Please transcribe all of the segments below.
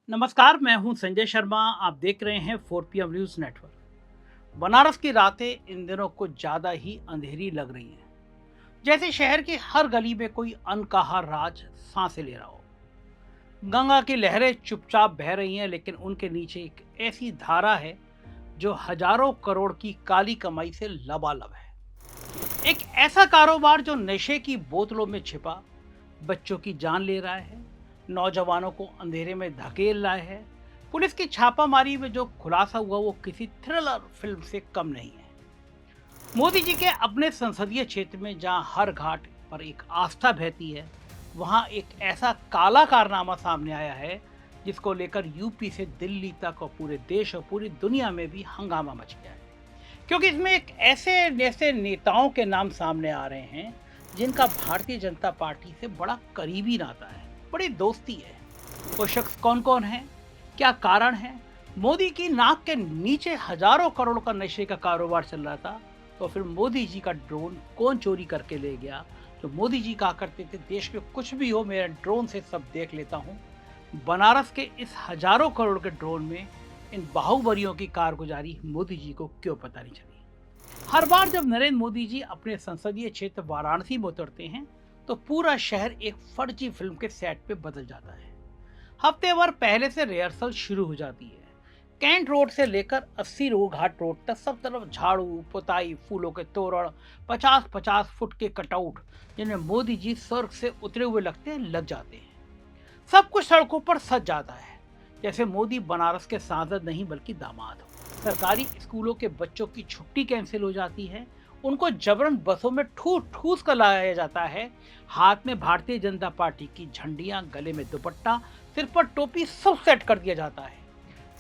नमस्कार, मैं हूं संजय शर्मा। आप देख रहे हैं 4 PM न्यूज़ नेटवर्क। बनारस की रातें इन दिनों कुछ ज़्यादा ही अंधेरी लग रही हैं, जैसे शहर की हर गली में कोई अनकहा राज सांसें ले रहा हो। गंगा की लहरें चुपचाप बह रही हैं, लेकिन उनके नीचे एक ऐसी धारा है जो हजारों करोड़ की काली कमाई से लबालब है। एक ऐसा कारोबार जो नशे की बोतलों में छिपा बच्चों की जान ले रहा है, नौजवानों को अंधेरे में धकेल रहा है। पुलिस की छापामारी में जो खुलासा हुआ वो किसी थ्रिलर फिल्म से कम नहीं है। मोदी जी के अपने संसदीय क्षेत्र में जहां हर घाट पर एक आस्था बहती है, वहां एक ऐसा काला कारनामा सामने आया है जिसको लेकर यूपी से दिल्ली तक और पूरे देश और पूरी दुनिया में भी हंगामा मच गया है। क्योंकि इसमें एक ऐसे ऐसे नेताओं के नाम सामने आ रहे हैं जिनका भारतीय जनता पार्टी से बड़ा करीबी नाता है, बड़ी दोस्ती है। वो शख्स कौन कौन है, क्या कारण है? मोदी की नाक के नीचे हजारों करोड़ का नशे का कारोबार चल रहा था, तो फिर मोदी जी का ड्रोन कौन चोरी करके ले गया? तो मोदी जी कहा करते थे, देश में कुछ भी हो मेरा ड्रोन से सब देख लेता हूँ। बनारस के इस हजारों करोड़ के ड्रोन में इन बाहुबलियों की कारगुजारी मोदी जी को क्यों पता नहीं चली? हर बार जब नरेंद्र मोदी जी अपने संसदीय क्षेत्र वाराणसी में उतरते हैं, तो पूरा शहर एक फर्जी फिल्म के सेट पे बदल जाता है। हफ्ते भर पहले से रिहर्सल शुरू हो जाती है। कैंट रोड से लेकर 80 रो घाट रोड तक सब तरफ झाड़ू, पुताई, फूलों के तोरण, 50-50 फुट के कटआउट जिन्हें मोदी जी स्वर्ग से उतरे हुए लगते हैं, लग जाते हैं। सब कुछ सड़कों पर सज जाता है, जैसे मोदी बनारस के सांसद नहीं बल्कि दामाद हो। सरकारी स्कूलों के बच्चों की छुट्टी कैंसिल हो जाती है, उनको जबरन बसों में ठूस ठूस कर लाया जाता है। हाथ में भारतीय जनता पार्टी की झंडियां, गले में दुपट्टा, सिर पर टोपी, सब सेट कर दिया जाता है।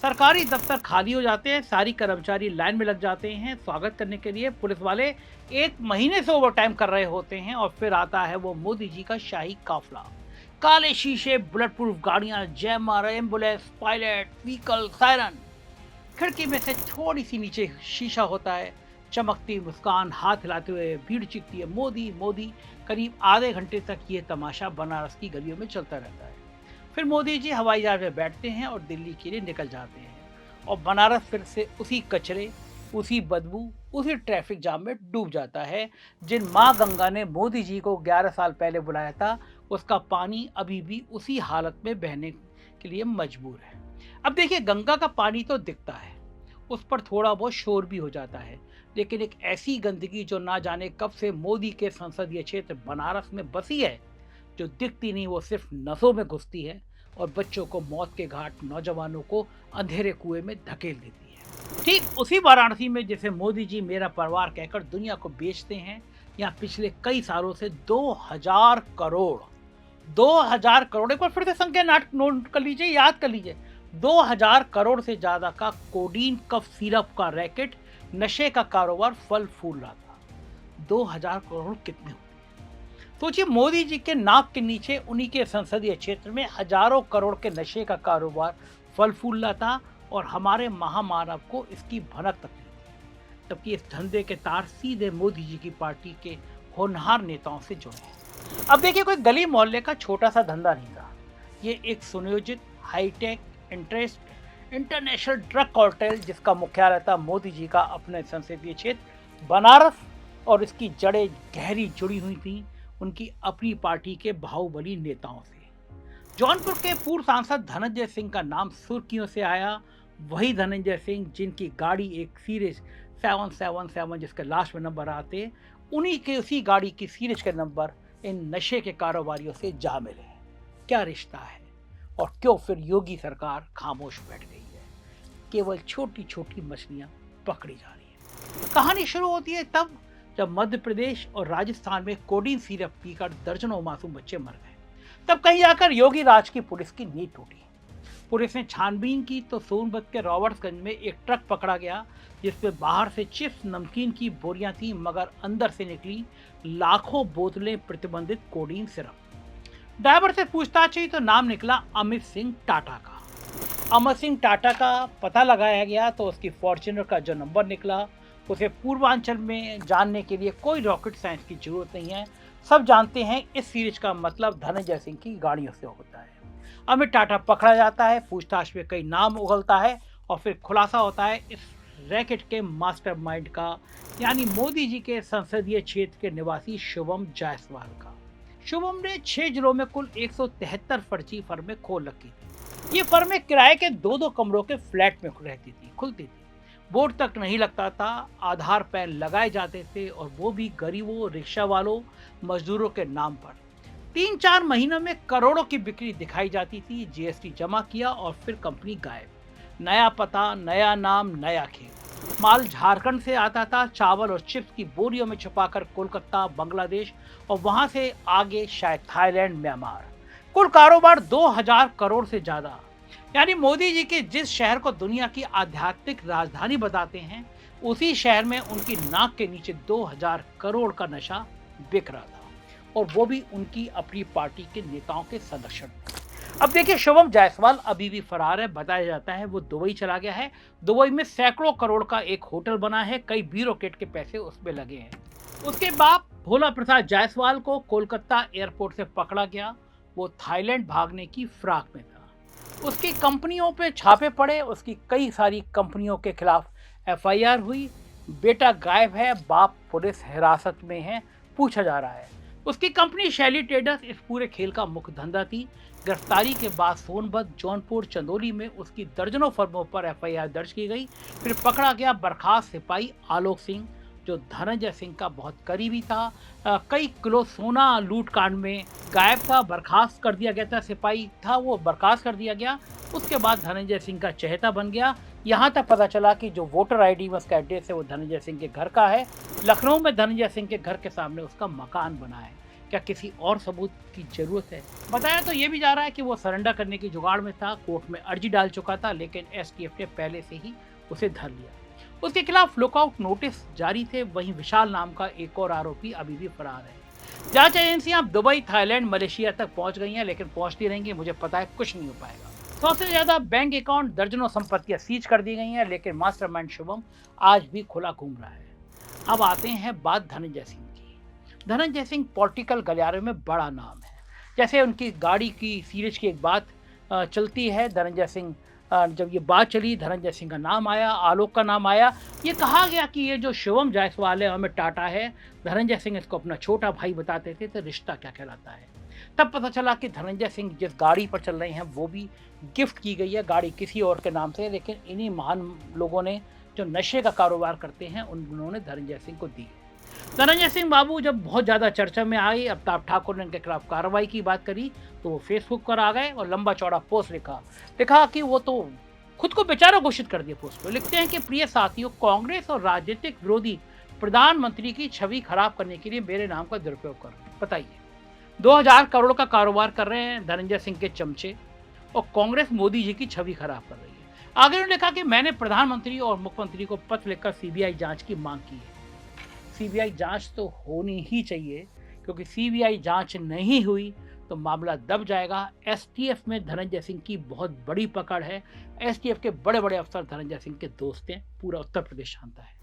सरकारी दफ्तर खाली हो जाते हैं, सारी कर्मचारी लाइन में लग जाते हैं। स्वागत करने के लिए पुलिस वाले 1 महीने से ओवर टाइम कर रहे होते हैं, और फिर आता है वो मोदी जी का शाही काफिला। काले शीशे, बुलेट प्रूफ गाड़ियां, jammer, ambulance, pilot, vehicle, siren. खिड़की में से थोड़ी सी नीचे शीशा होता है। चमकती मुस्कान, हाथ हिलाते हुए भीड़ चीखती है, मोदी मोदी। करीब आधे घंटे तक ये तमाशा बनारस की गलियों में चलता रहता है। फिर मोदी जी हवाई जहाज में बैठते हैं और दिल्ली के लिए निकल जाते हैं, और बनारस फिर से उसी कचरे, उसी बदबू, उसी ट्रैफिक जाम में डूब जाता है। जिन माँ गंगा ने मोदी जी को 11 साल पहले बुलाया था, उसका पानी अभी भी उसी हालत में बहने के लिए मजबूर है। अब देखिए, गंगा का पानी तो दिखता है, उस पर थोड़ा बहुत शोर भी हो जाता है, लेकिन एक ऐसी गंदगी जो ना जाने कब से मोदी के संसदीय क्षेत्र बनारस में बसी है, जो दिखती नहीं, वो सिर्फ नसों में घुसती है और बच्चों को मौत के घाट, नौजवानों को अंधेरे कुएं में धकेल देती है। ठीक उसी वाराणसी में जिसे मोदी जी मेरा परिवार कहकर दुनिया को बेचते हैं, यहाँ पिछले कई सालों से 2000 करोड़, 2000 करोड़, एक बार फिर से संख्या नोट कर लीजिए, याद कर लीजिए। 2000 करोड़ से ज्यादा का कोडीन कफ सिरप का रैकेट, नशे का कारोबार फल फूल रहा था। 2000 करोड़ कितने होते हैं? सोचिए, मोदी जी के नाक के नीचे उन्हीं के संसदीय क्षेत्र में हजारों करोड़ के नशे का कारोबार फल फूल रहा था, और हमारे महामानव को इसकी भनक तक नहीं थी। जबकि इस धंधे के तार सीधे मोदी जी की पार्टी के होनहार नेताओं से जुड़े हैं। अब देखिए, कोई गली मोहल्ले का छोटा सा धंधा नहीं था। ये एक सुनियोजित, hitech, interest international drug cartel, जिसका मुख्यालय था मोदी जी का अपने संसदीय क्षेत्र बनारस, और इसकी जड़ें गहरी जुड़ी हुई थी उनकी अपनी पार्टी के बाहुबली नेताओं से। जौनपुर के पूर्व सांसद धनंजय सिंह का नाम सुर्खियों से आया। वही धनंजय सिंह जिनकी गाड़ी एक सीरीज 777, जिसके लास्ट में नंबर आते, उन्हीं के उसी गाड़ी की सीरीज के नंबर इन नशे के कारोबारियों से जा मिले। क्या रिश्ता है, और क्यों फिर योगी सरकार खामोश बैठ गई है? केवल छोटी छोटी मछलियां पकड़ी जा रही है। कहानी शुरू होती है तब जब मध्य प्रदेश और राजस्थान में कोडीन सिरप पीकर दर्जनों मासूम बच्चे मर गए। तब कहीं आकर योगी राज की पुलिस की नींद टूटी। पुलिस ने छानबीन की तो सोनभद्र के रॉबर्ट्सगंज में एक ट्रक पकड़ा गया, जिसमें बाहर से चिप्स, नमकीन की बोरियां थी, मगर अंदर से निकली लाखों बोतलें प्रतिबंधित कोडीन सिरप। ड्राइवर से पूछताछ हुई तो नाम निकला अमित सिंह टाटा का। अमर सिंह टाटा का पता लगाया गया तो उसकी फॉर्च्यूनर का जो नंबर निकला, उसे पूर्वांचल में जानने के लिए कोई रॉकेट साइंस की जरूरत नहीं है। सब जानते हैं इस सीरीज का मतलब धनंजय सिंह की गाड़ियों से होता है। अमित टाटा पकड़ा जाता है, पूछताछ में कई नाम उगलता है और फिर खुलासा होता है इस रैकेट के मास्टरमाइंड का, यानी मोदी जी के संसदीय क्षेत्र के निवासी शुभम जायसवाल का। शुभम ने 6 जिलों में कुल 173 फर्जी फर्में खोल रखी थी। ये फर्में किराए के 2-2 कमरों के फ्लैट में रहती थी, खुलती थी। बोर्ड तक नहीं लगता था, आधार पैन लगाए जाते थे और वो भी गरीबों, रिक्शा वालों, मजदूरों के नाम पर। 3-4 महीनों में करोड़ों की बिक्री दिखाई जाती थी। जीएसटी जमा किया और फिर कंपनी गायब। नया पता, नया नाम, नया खेल। माल झारखंड से आता था, चावल और चिप्स की बोरियों में छुपाकर कोलकाता, बांग्लादेश और वहां से आगे शायद थाईलैंड, म्यांमार। कुल कारोबार 2000 करोड़ से ज्यादा। यानी मोदी जी के जिस शहर को दुनिया की आध्यात्मिक राजधानी बताते हैं, उसी शहर में उनकी नाक के नीचे 2000 करोड़ का नशा बिक रहा था, और वो भी उनकी अपनी पार्टी के नेताओं के संरक्षण में। अब देखिए, शुभम जायसवाल अभी भी फरार है। बताया जाता है वो दुबई चला गया है। दुबई में सैकड़ों करोड़ का एक होटल बना है, कई ब्यूरोक्रेट के पैसे उसमें लगे हैं। उसके बाप भोला प्रसाद जायसवाल को कोलकाता एयरपोर्ट से पकड़ा गया। वो थाईलैंड भागने की फिराक में था। उसकी कंपनियों पे छापे पड़े, उसकी कई सारी कंपनियों के खिलाफ एफआईआर हुई। बेटा गायब है, बाप पुलिस हिरासत में है, पूछा जा रहा है। उसकी कंपनी शैली ट्रेडर्स इस पूरे खेल का मुख्य धंधा थी। गिरफ्तारी के बाद सोनभद्र, जौनपुर, चंदौली में उसकी दर्जनों फर्मों पर एफआईआर दर्ज की गई। फिर पकड़ा गया बर्खास्त सिपाही आलोक सिंह, जो धनंजय सिंह का बहुत करीबी था। कई किलो सोना लूट कांड में गायब था, बर्खास्त कर दिया गया था। सिपाही था वो, बर्खास्त कर दिया गया। उसके बाद धनंजय सिंह का चहेता बन गया। यहाँ तक पता चला कि जो वोटर आईडी में उसका एड्रेस है वो धनंजय सिंह के घर का है। लखनऊ में धनंजय सिंह के घर के सामने उसका मकान बना है। क्या किसी और सबूत की जरूरत है? बताया तो ये भी जा रहा है कि वो सरेंडर करने की जुगाड़ में था, कोर्ट में अर्जी डाल चुका था, लेकिन एसटीएफ ने पहले से ही उसे धर लिया। उसके खिलाफ लुकआउट नोटिस जारी थे। वहीं विशाल नाम का एक और आरोपी अभी भी फरार है। जांच एजेंसियां दुबई, थाईलैंड, मलेशिया तक पहुंच गई हैं, लेकिन पहुंचती रहेंगी। मुझे पता है कुछ नहीं हो पाएगा। 100 से ज्यादा बैंक अकाउंट, दर्जनों संपत्तियां सीज कर दी गई हैं, लेकिन मास्टरमाइंड शुभम आज भी खुला घूम रहा है। अब आते हैं बात धनंजय सिंह की। धनंजय सिंह पॉलिटिकल गलियारे में बड़ा नाम है। जैसे उनकी गाड़ी की सीरीज की एक बात चलती है। धनंजय सिंह, जब ये बात चली, धनंजय सिंह का नाम आया, आलोक का नाम आया। ये कहा गया कि ये जो शुभम जायसवाल है, अमित टाटा है, धनंजय सिंह इसको अपना छोटा भाई बताते थे, तो रिश्ता क्या कहलाता है। तब पता चला कि धनंजय सिंह जिस गाड़ी पर चल रहे हैं वो भी गिफ्ट की गई है। गाड़ी किसी और के नाम से, लेकिन इन्हीं महान लोगों ने जो नशे का कारोबार करते हैं उन्होंने धनंजय सिंह को दी। धनंजय सिंह बाबू जब बहुत ज़्यादा चर्चा में आए, अमिताभ ठाकुर ने उनके खिलाफ कार्रवाई की बात करी, तो वो फेसबुक पर आ गए और लंबा चौड़ा पोस्ट लिखा कि वो तो खुद को बेचारा घोषित कर दिया। पोस्ट पर लिखते हैं कि प्रिय साथियों, कांग्रेस और राजनीतिक विरोधी प्रधानमंत्री की छवि खराब करने के लिए मेरे नाम का दुरुपयोग कर रहे हैं। बताइए, 2000 करोड़ का कारोबार कर रहे हैं धनंजय सिंह के चमचे, और कांग्रेस मोदी जी की छवि खराब कर रही है। आगे उन्होंने लिखा कि मैंने प्रधानमंत्री और मुख्यमंत्री को पत्र लिखकर सीबीआई जांच की मांग की है। सीबीआई जांच तो होनी ही चाहिए, क्योंकि सीबीआई जांच नहीं हुई तो मामला दब जाएगा। एसटीएफ में धनंजय सिंह की बहुत बड़ी पकड़ है। एसटीएफ के बड़े बड़े अफसर धनंजय सिंह के दोस्त हैं, पूरा उत्तर प्रदेश जानता है।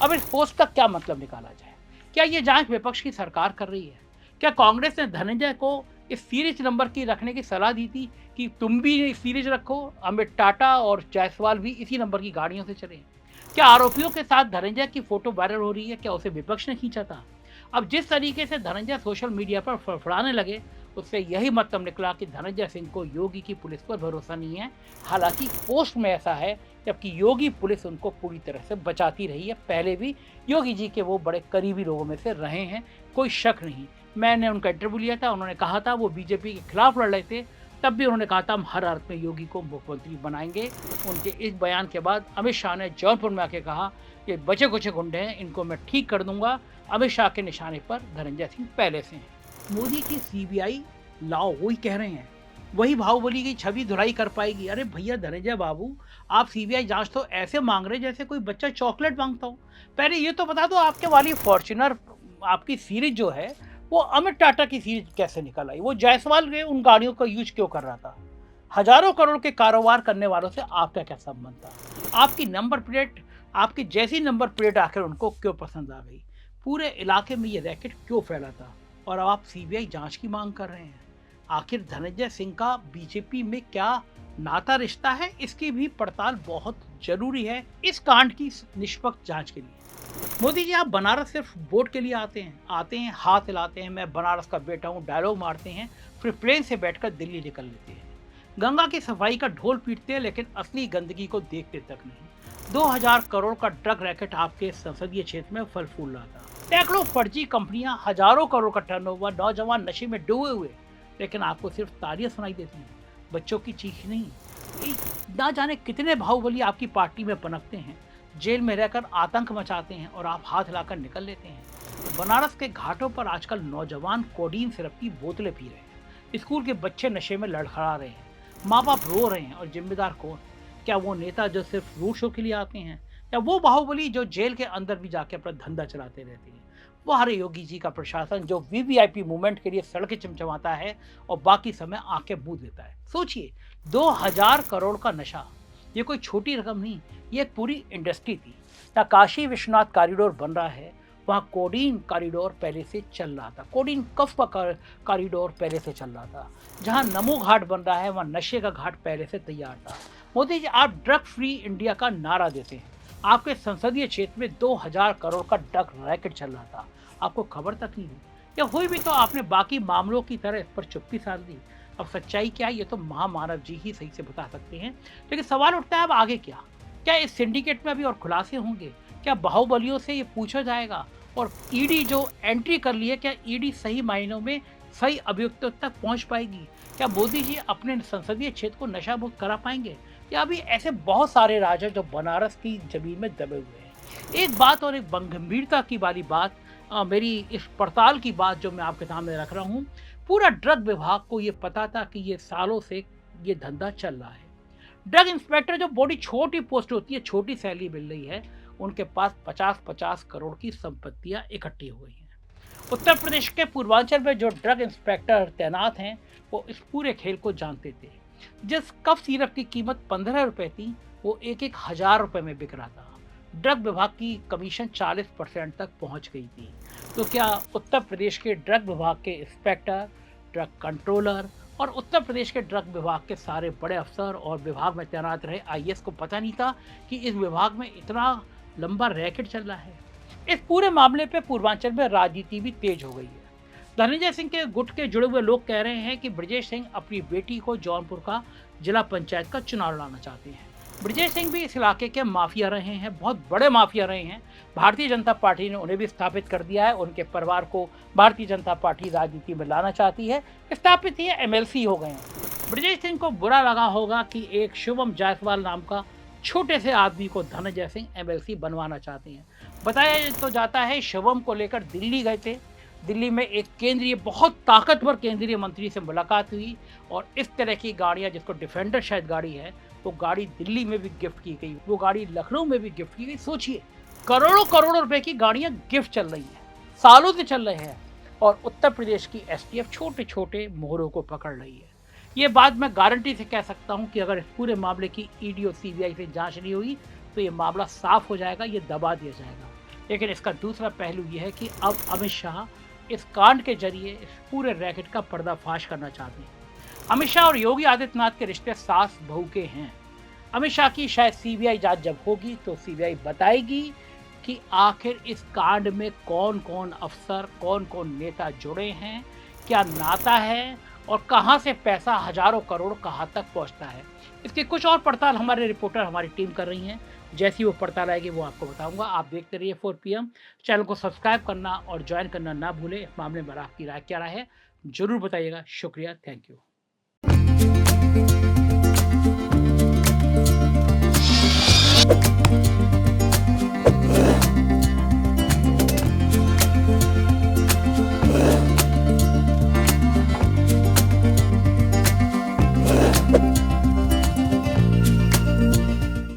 अब इस पोस्ट का क्या मतलब निकाला जाए? क्या ये जांच विपक्ष की सरकार कर रही है? क्या कांग्रेस ने धनंजय को इस सीरीज नंबर की रखने की सलाह दी थी कि तुम भी सीरीज रखो, अमित टाटा और जायसवाल भी इसी नंबर की गाड़ियों से चले? क्या आरोपियों के साथ धनंजय की फोटो वायरल हो रही है? क्या उसे विपक्ष ने खींचा था? अब जिस तरीके से धनंजय सोशल मीडिया पर फड़फड़ाने लगे, उससे यही मतलब निकला कि धनंजय सिंह को योगी की पुलिस पर भरोसा नहीं है। हालांकि पोस्ट में ऐसा है, जबकि योगी पुलिस उनको पूरी तरह से बचाती रही है। पहले भी योगी जी के वो बड़े करीबी लोगों में से रहे हैं, कोई शक नहीं। मैंने उनका इंटरव्यू लिया था, उन्होंने कहा था वो बीजेपी के खिलाफ लड़ रहे थे, तब भी उन्होंने कहा था हम हर हालत में योगी को मुख्यमंत्री बनाएंगे। उनके इस बयान के बाद अमित शाह ने जौनपुर में आके कहा ये बचे कुछ गुंडे हैं, इनको मैं ठीक कर दूंगा। अमित शाह के निशाने पर धनंजय सिंह पहले से हैं। मोदी की सीबीआई लाओ, वही कह रहे हैं, वही बाहुबली की छवि धुलाई कर पाएगी। अरे भैया धनंजय बाबू, आप सीबीआई जांच तो ऐसे मांग रहे जैसे कोई बच्चा चॉकलेट मांगता हो। पहले ये तो बता दो, आपके वाली फॉर्च्यूनर आपकी सीरीज जो है वो अमित टाटा की सीरीज कैसे निकल आई? वो जायसवाल के उन गाड़ियों का यूज क्यों कर रहा था? हजारों करोड़ के कारोबार करने वालों से आपका क्या संबंध था? आपकी नंबर प्लेट, आपकी जैसी नंबर प्लेट आखिर उनको क्यों पसंद आ गई? पूरे इलाके में ये रैकेट क्यों फैला था? और अब आप सीबीआई जांच की मांग कर रहे हैं। आखिर धनंजय सिंह का बीजेपी में क्या नाता रिश्ता है, इसकी भी पड़ताल बहुत जरूरी है इस कांड की निष्पक्ष जांच के लिए। मोदी जी, आप बनारस सिर्फ वोट के लिए आते हैं, हाथ हिलाते हैं, मैं बनारस का बेटा हूँ, डायलॉग मारते हैं, फिर प्लेन से बैठकर दिल्ली निकल लेते हैं। गंगा की सफाई का ढोल पीटते हैं, लेकिन असली गंदगी को देखते तक नहीं। 2000 करोड़ का ड्रग रैकेट आपके संसदीय क्षेत्र में फल फूल रहा था। सैकड़ों फर्जी कंपनियां, हजारों करोड़ का टर्नओवर, नौजवान नशे में डूबे हुए, लेकिन आपको सिर्फ तालियां सुनाई देती हैं, बच्चों की चीख नहीं। ना जाने कितने बाहुबली आपकी पार्टी में पनपते हैं, जेल में रहकर आतंक मचाते हैं और आप हाथ हिलाकर निकल लेते हैं। बनारस के घाटों पर आजकल नौजवान कोडीन सिरप की बोतलें पी रहे हैं, स्कूल के बच्चे नशे में लड़खड़ा रहे हैं, माँ बाप रो रहे हैं, और जिम्मेदार कौन? क्या वो नेता जो सिर्फ रोड शो के लिए आते हैं, या वो बाहुबली जो जेल के अंदर भी जाके अपना धंधा चलाते रहते हैं? वो हरे योगी जी का प्रशासन जो वीवीआईपी मूवमेंट के लिए सड़कें चमचमाता है और बाकी समय आंखें मूंद देता है। सोचिए, 2000 करोड़ का नशा, ये कोई छोटी रकम नहीं, ये एक पूरी इंडस्ट्री थी। जहाँ काशी विश्वनाथ कॉरिडोर बन रहा है, वहाँ कोडीन कॉरिडोर पहले से चल रहा था, कोडीन कफ का कॉरिडोर पहले से चल रहा था। जहाँ नमो घाट बन रहा है, वहाँ नशे का घाट पहले से तैयार था। मोदी जी, आप ड्रग फ्री इंडिया का नारा देते हैं, आपके संसदीय क्षेत्र में 2000 करोड़ का ड्रग रैकेट चल रहा था, आपको खबर तक नहीं हुई, या हुई भी तो आपने बाकी मामलों की तरह इस पर चुप्पी साध दी। अब सच्चाई क्या है, ये तो महामानव जी ही सही से बता सकते हैं। लेकिन सवाल उठता है, अब आगे क्या? क्या इस सिंडिकेट में अभी और खुलासे होंगे? क्या बाहुबलियों से ये पूछा जाएगा? और ईडी जो एंट्री कर ली है, क्या ईडी सही मायनों में सही अभियुक्तों तक पहुंच पाएगी? क्या मोदी जी अपने संसदीय क्षेत्र को नशा मुक्त करा पाएंगे? या अभी ऐसे बहुत सारे राज हैं जो बनारस की जमीन में दबे हुए हैं? एक बात और एक गंभीरता की वाली बात, मेरी इस पड़ताल की बात जो मैं आपके सामने रख रहा हूँ, पूरा ड्रग विभाग को ये पता था कि ये सालों से ये धंधा चल रहा है। ड्रग इंस्पेक्टर जो बड़ी छोटी पोस्ट होती है, छोटी सैलरी मिल रही है, उनके पास 50-50 करोड़ की संपत्तियां इकट्ठी हो गई हैं। उत्तर प्रदेश के पूर्वांचल में जो ड्रग इंस्पेक्टर तैनात हैं, वो इस पूरे खेल को जानते थे। जिस कफ सिरप की कीमत 15 रुपए थी, वो एक हजार रुपए में बिक रहा था। ड्रग विभाग की कमीशन 40% तक पहुंच गई थी। तो क्या उत्तर प्रदेश के ड्रग विभाग के इंस्पेक्टर, ड्रग कंट्रोलर और उत्तर प्रदेश के ड्रग विभाग के सारे बड़े अफसर और विभाग में तैनात रहे आईएएस को पता नहीं था कि इस विभाग में इतना लंबा रैकेट चल रहा है? इस पूरे मामले पे पूर्वांचल में राजनीति भी तेज हो गई है। धनंजय सिंह के गुट के जुड़े हुए लोग कह रहे हैं कि ब्रजेश सिंह अपनी बेटी को जौनपुर का जिला पंचायत का चुनाव लड़ाना चाहते हैं। ब्रजेश सिंह भी इस इलाके के माफिया रहे हैं, बहुत बड़े माफिया रहे हैं। भारतीय जनता पार्टी ने उन्हें भी स्थापित कर दिया है, उनके परिवार को भारतीय जनता पार्टी राजनीति में लाना चाहती है, स्थापित ही एमएलसी हो गए हैं। ब्रजेश सिंह को बुरा लगा होगा कि एक शुभम जायसवाल नाम का छोटे से आदमी को धनंजय सिंह एमएलसी बनवाना चाहते हैं। बताया तो जाता है शुभम को लेकर दिल्ली गए थे, दिल्ली में एक केंद्रीय, बहुत ताकतवर केंद्रीय मंत्री से मुलाकात हुई, और इस तरह की गाड़ियां, जिसको डिफेंडर शायद गाड़ी है, वो गाड़ी दिल्ली में भी गिफ्ट की गई, वो गाड़ी लखनऊ में भी गिफ्ट की गई। सोचिए, करोड़ों करोड़ों रुपए की गाड़ियां गिफ्ट चल रही हैं, सालों से चल रहे हैं, और उत्तर प्रदेश की एसटीएफ छोटे छोटे मोहरों को पकड़ रही है। ये बात मैं गारंटी से कह सकता हूं कि अगर इस पूरे मामले की ईडी और सीबीआई से जांच नहीं हुई तो ये मामला साफ हो जाएगा, ये दबा दिया जाएगा। लेकिन इसका दूसरा पहलू ये है कि अब अमित शाह इस कांड के जरिए इस पूरे रैकेट का पर्दाफाश करना चाहते हैं। अमित शाह और योगी आदित्यनाथ के रिश्ते सास बहू के हैं। अमित शाह की शायद सीबीआई जांच जब होगी तो सीबीआई बताएगी कि आखिर इस कांड में कौन कौन अफसर, कौन कौन नेता जुड़े हैं, क्या नाता है, और कहां से पैसा हजारों करोड़ कहां तक पहुंचता है। इसकी कुछ और पड़ताल हमारे रिपोर्टर, हमारी टीम कर रही हैं। जैसी वो पड़ताल आएगी वो आपको बताऊंगा। आप देखते रहिए 4PM। चैनल को सब्सक्राइब करना और ज्वाइन करना ना भूलें। इस मामले में आपकी राय क्या राय है, जरूर बताइएगा। शुक्रिया, थैंक यू।